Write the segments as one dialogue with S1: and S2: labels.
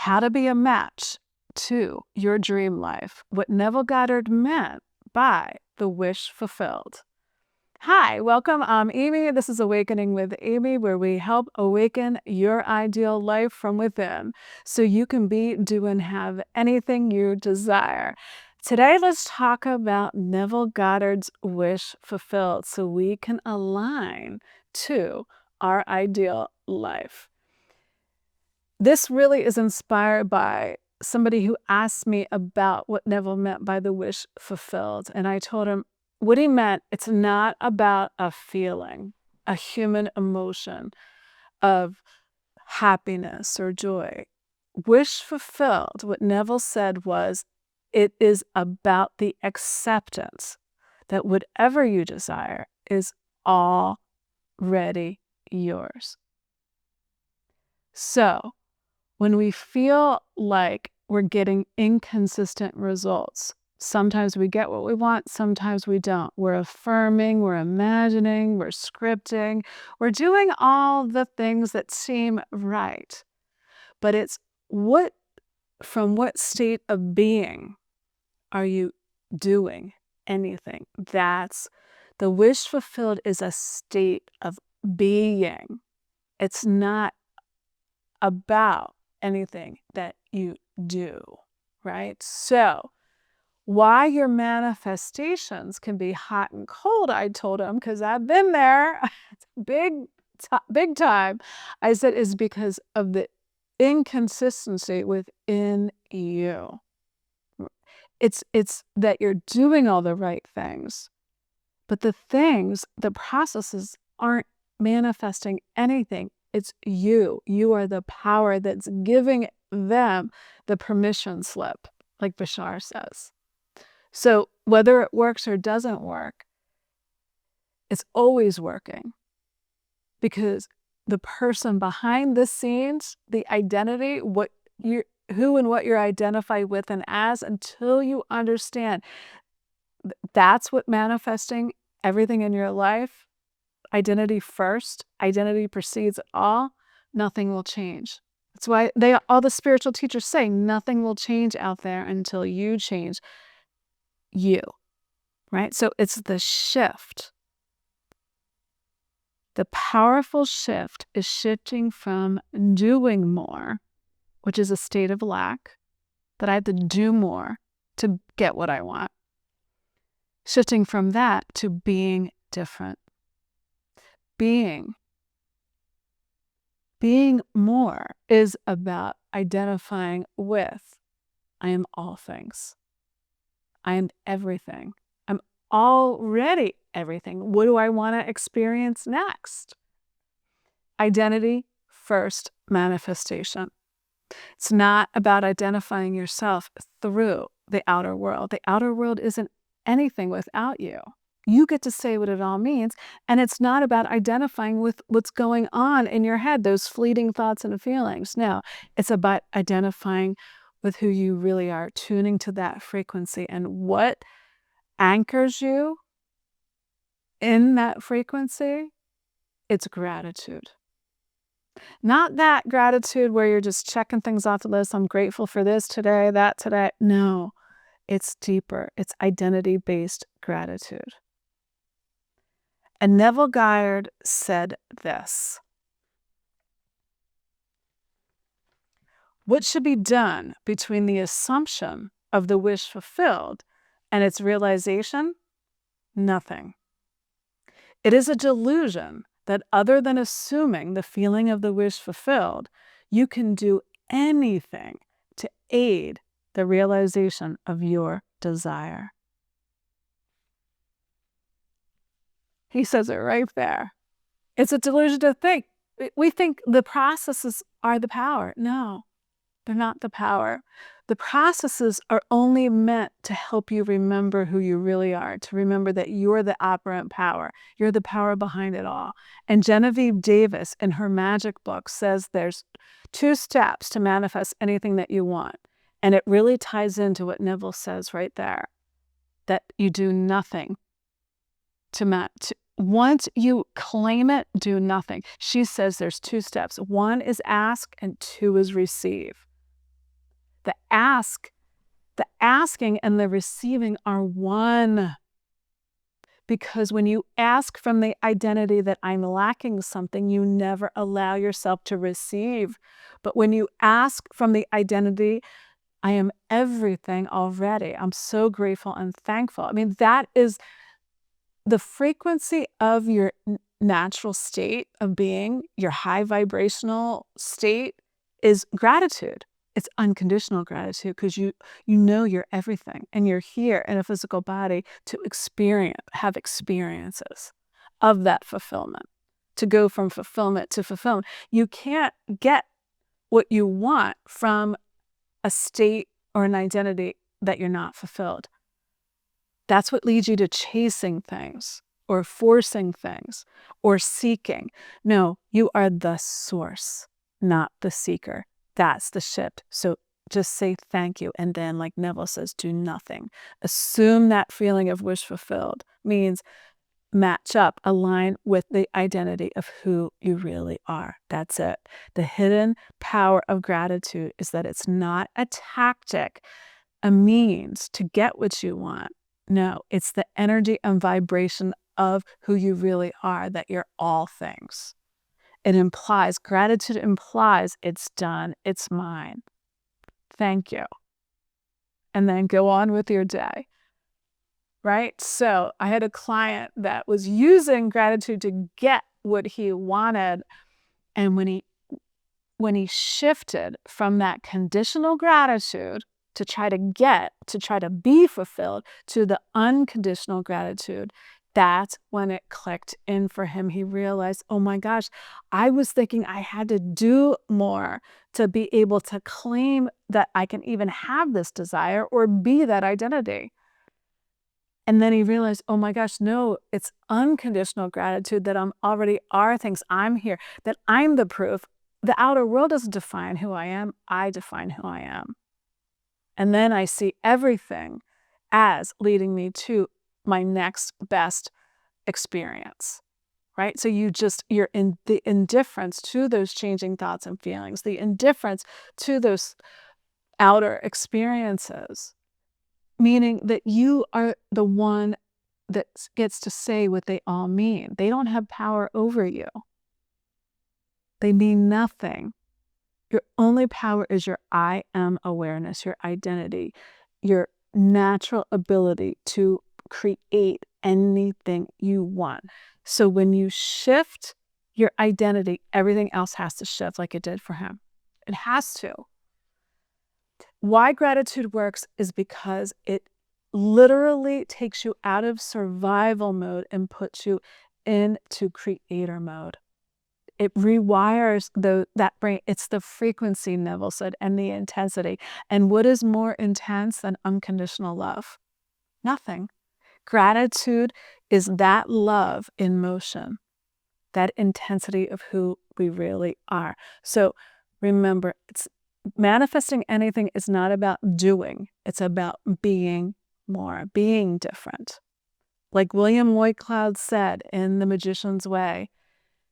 S1: how to be a match to your dream life, what Neville Goddard meant by the wish fulfilled. Hi, welcome. I'm Amy. This is Awakening with Amy, where we help awaken your ideal life from within so you can be, do, and have anything you desire. Today, let's talk about Neville Goddard's wish fulfilled so we can align to our ideal life. This really is inspired by somebody who asked me about what Neville meant by the wish fulfilled. And I told him what he meant, it's not about a feeling, a human emotion of happiness or joy. Wish fulfilled, what Neville said was, it is about the acceptance that whatever you desire is already yours. So, when we feel like we're getting inconsistent results, sometimes we get what we want, sometimes we don't. We're affirming, we're imagining, we're scripting, we're doing all the things that seem right. But it's from what state of being are you doing anything? That's the wish fulfilled is a state of being. It's not about anything that you do, right? So why your manifestations can be hot and cold, I told him, because I've been there big time. I said, is because of the inconsistency within you. It's that you're doing all the right things, but the processes aren't manifesting anything. It's you. You are the power that's giving them the permission slip, like Bashar says. So whether it works or doesn't work, it's always working. Because the person behind the scenes, the identity, who and what you're identified with and as, until you understand that's what manifesting everything in your life, identity first, identity precedes all, nothing will change. That's why all the spiritual teachers say nothing will change out there until you change you, right? So it's the shift. The powerful shift is shifting from doing more, which is a state of lack, that I have to do more to get what I want. Shifting from that to being different. Being more is about identifying with, I am all things. I am everything. I'm already everything. What do I want to experience next? Identity first, manifestation. It's not about identifying yourself through the outer world. The outer world isn't anything without you. You get to say what it all means, and it's not about identifying with what's going on in your head, those fleeting thoughts and feelings. No, it's about identifying with who you really are, tuning to that frequency, and what anchors you in that frequency, it's gratitude. Not that gratitude where you're just checking things off the list. I'm grateful for this today, that today. No, it's deeper. It's identity-based gratitude. And Neville Goddard said this: what should be done between the assumption of the wish fulfilled and its realization? Nothing. It is a delusion that other than assuming the feeling of the wish fulfilled, you can do anything to aid the realization of your desire. He says it right there. It's a delusion to think. We think the processes are the power. No, they're not the power. The processes are only meant to help you remember who you really are, to remember that you're the operant power. You're the power behind it all. And Genevieve Davis, in her magic book, says there's 2 steps to manifest anything that you want. And it really ties into what Neville says right there, that you do nothing once you claim it, do nothing. She says there's 2 steps. 1 is ask and 2 is receive. The asking and the receiving are one. Because when you ask from the identity that I'm lacking something, you never allow yourself to receive. But when you ask from the identity, I am everything already. I'm so grateful and thankful. I mean, that is the frequency of your natural state of being, your high vibrational state is gratitude. It's unconditional gratitude because you know you're everything and you're here in a physical body to have experiences of that fulfillment, to go from fulfillment to fulfillment. You can't get what you want from a state or an identity that you're not fulfilled. That's what leads you to chasing things or forcing things or seeking. No, you are the source, not the seeker. That's the shift. So just say thank you. And then, like Neville says, do nothing. Assume that feeling of wish fulfilled means match up, align with the identity of who you really are. That's it. The hidden power of gratitude is that it's not a tactic, a means to get what you want. No, it's the energy and vibration of who you really are, that you're all things. Gratitude implies it's done, it's mine. Thank you. And then go on with your day. Right? So I had a client that was using gratitude to get what he wanted. And when he shifted from that conditional gratitude to try to be fulfilled, to the unconditional gratitude, that's when it clicked in for him. He realized, oh my gosh, I was thinking I had to do more to be able to claim that I can even have this desire or be that identity. And then he realized, oh my gosh, no, it's unconditional gratitude that I'm already are things. I'm here, that I'm the proof. The outer world doesn't define who I am. I define who I am. And then I see everything as leading me to my next best experience, right? So you're in the indifference to those changing thoughts and feelings, the indifference to those outer experiences, meaning that you are the one that gets to say what they all mean. They don't have power over you. They mean nothing. Your only power is your I am awareness, your identity, your natural ability to create anything you want. So when you shift your identity, everything else has to shift like it did for him. It has to. Why gratitude works is because it literally takes you out of survival mode and puts you into creator mode. It rewires that brain. It's the frequency, Neville said, and the intensity. And what is more intense than unconditional love? Nothing. Gratitude is that love in motion, that intensity of who we really are. So remember, manifesting anything is not about doing. It's about being more, being different. Like William Lloyd Cloud said in The Magician's Way,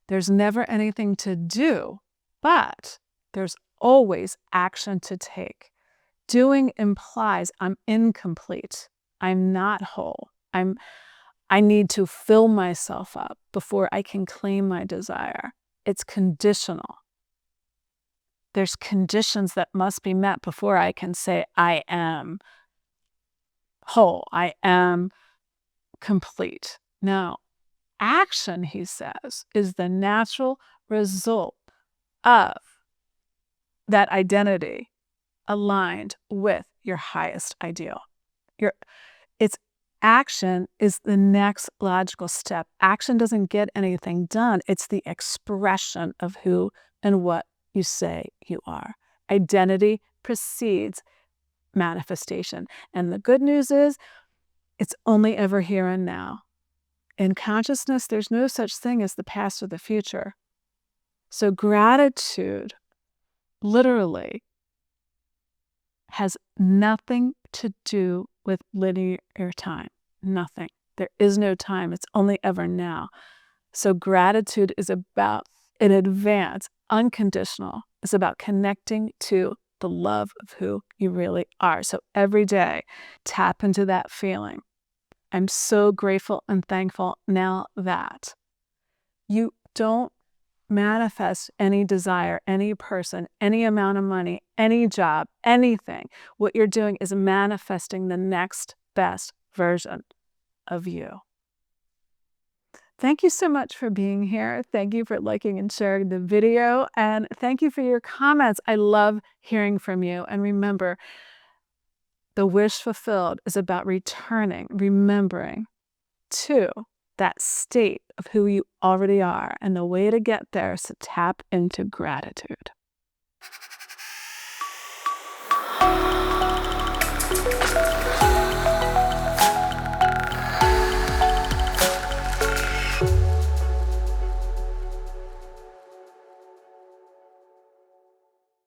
S1: there's never anything to do, but there's always action to take. Doing implies I'm incomplete. I'm not whole. I need to fill myself up before I can claim my desire. It's conditional. There's conditions that must be met before I can say I am whole. I am complete. No. Action, he says, is the natural result of that identity aligned with your highest ideal. Action is the next logical step. Action doesn't get anything done. It's the expression of who and what you say you are. Identity precedes manifestation. And the good news is it's only ever here and now. In consciousness, there's no such thing as the past or the future. So gratitude literally has nothing to do with linear time. Nothing. There is no time. It's only ever now. So gratitude is about, in advance, unconditional. It's about connecting to the love of who you really are. So every day, tap into that feeling. I'm so grateful and thankful now that you don't manifest any desire, any person, any amount of money, any job, anything. What you're doing is manifesting the next best version of you. Thank you so much for being here. Thank you for liking and sharing the video. And thank you for your comments. I love hearing from you. And remember, the wish fulfilled is about returning, remembering to that state of who you already are. And the way to get there is to tap into gratitude.